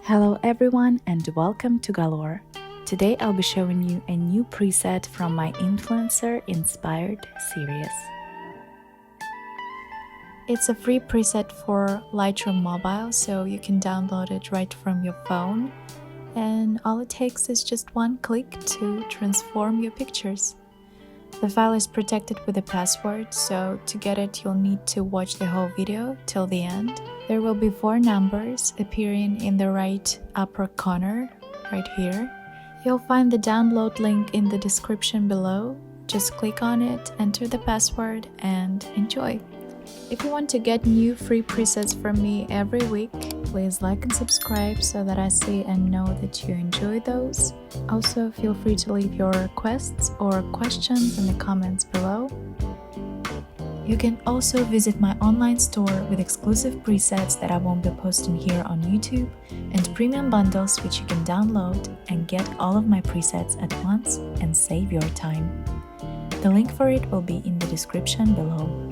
Hello everyone and welcome to Galore. Today I'll be showing you a new preset from my influencer-inspired series. It's a free preset for Lightroom Mobile, so you can download it right from your phone. And all it takes is just one click to transform your pictures. The file is protected with a password, so to get it you'll need to watch the whole video till the end. There will be 4 numbers appearing in the right upper corner, right here. You'll find the download link in the description below. Just click on it, enter the password, and enjoy! If you want to get new free presets from me every week, please like and subscribe so that I see and know that you enjoy those. Also, feel free to leave your requests or questions in the comments below. You can also visit my online store with exclusive presets that I won't be posting here on YouTube and premium bundles which you can download and get all of my presets at once and save your time. The link for it will be in the description below.